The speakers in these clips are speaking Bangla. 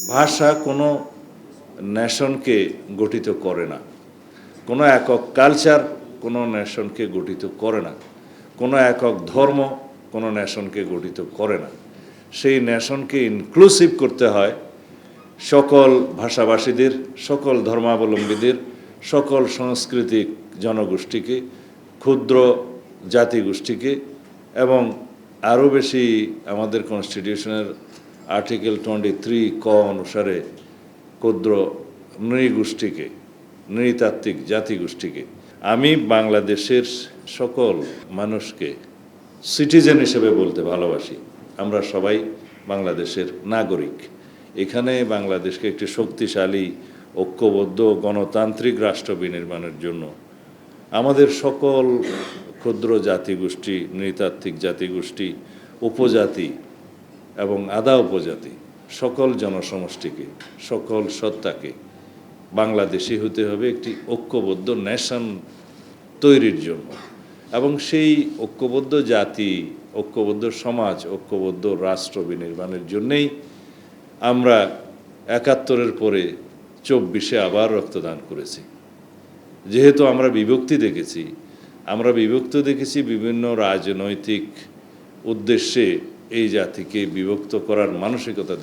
ভাষা কোনো নেশনকে গঠিত করে না, কোনো একক কালচার কোনো নেশনকে গঠিত করে না, কোনো একক ধর্ম কোনো নেশনকে গঠিত করে না। সেই নেশনকে ইনক্লুসিভ করতে হয় সকল ভাষাভাষীদের, সকল ধর্মাবলম্বীদের, সকল সাংস্কৃতিক জনগোষ্ঠীকে, ক্ষুদ্র জাতিগোষ্ঠীকে এবং আরও বেশি আমাদের কনস্টিটিউশনের আর্টিকেল 23 ক অনুসারে ক্ষুদ্র নৃগোষ্ঠীকে, নৃতাত্ত্বিক জাতিগোষ্ঠীকে। আমি বাংলাদেশের সকল মানুষকে সিটিজেন হিসেবে বলতে ভালোবাসি। আমরা সবাই বাংলাদেশের নাগরিক। এখানে বাংলাদেশকে একটি শক্তিশালী, ঐক্যবদ্ধ, গণতান্ত্রিক রাষ্ট্র বিনির্মাণের জন্য আমাদের সকল ক্ষুদ্র জাতিগোষ্ঠী, নৃতাত্ত্বিক জাতিগোষ্ঠী, উপজাতি এবং আধা উপজাতি সকল জনসমষ্টিকে, সকল সত্তাকে বাংলাদেশি হতে হবে একটি ঐক্যবদ্ধ নেশন তৈরির জন্য। এবং সেই ঐক্যবদ্ধ জাতি, ঐক্যবদ্ধ সমাজ, ঐক্যবদ্ধ রাষ্ট্র বিনির্মাণের জন্যেই আমরা ৭১-এর পরে ২৪-এ আবার রক্তদান করেছি। যেহেতু আমরা বিভক্তি দেখেছি, বিভিন্ন রাজনৈতিক উদ্দেশ্যে এই জাতিকে বিভক্ত করার মানসিকতা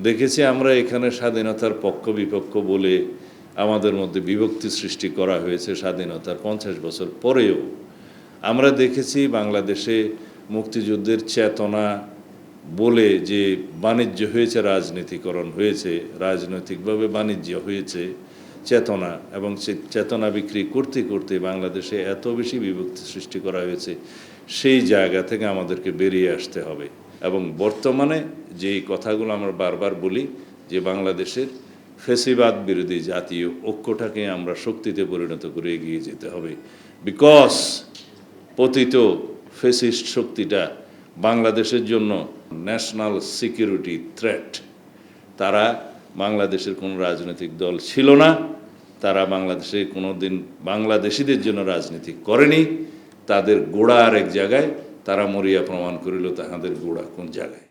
দেখেছি আমরা এখানে স্বাধীনতার পক্ষ বিপক্ষ বলে আমাদের মধ্যে বিভক্তি সৃষ্টি করা হয়েছে। স্বাধীনতার ৫০ বছর পরেও আমরা দেখেছি বাংলাদেশে মুক্তিযুদ্ধের চেতনা বলে যে বাণিজ্য হয়েছে, রাজনীতিকরণ হয়েছে, রাজনৈতিকভাবে বাণিজ্য হয়েছে চেতনা, এবং সে চেতনা বিক্রি করতে করতে বাংলাদেশে এত বেশি বিভক্তি সৃষ্টি করা হয়েছে। সেই জায়গা থেকে আমাদেরকে বেরিয়ে আসতে হবে এবং বর্তমানে যেই কথাগুলো আমরা বারবার বলি যে বাংলাদেশের ফ্যাসিবাদ বিরোধী জাতীয় ঐক্যটাকে আমরা শক্তিতে পরিণত করে এগিয়ে যেতে হবে। বিকজ পতিত ফ্যাসিস্ট শক্তিটা বাংলাদেশের জন্য ন্যাশনাল সিকিউরিটি থ্রেট। তারা বাংলাদেশের কোনো রাজনৈতিক দল ছিল না, তারা বাংলাদেশে কোনো দিন বাংলাদেশিদের জন্য রাজনীতি করেনি। তাদের গোড়া আর এক জায়গায়, তারা মরিয়া প্রমাণ করিল তাহাদের গোড়া কোন জায়গায়।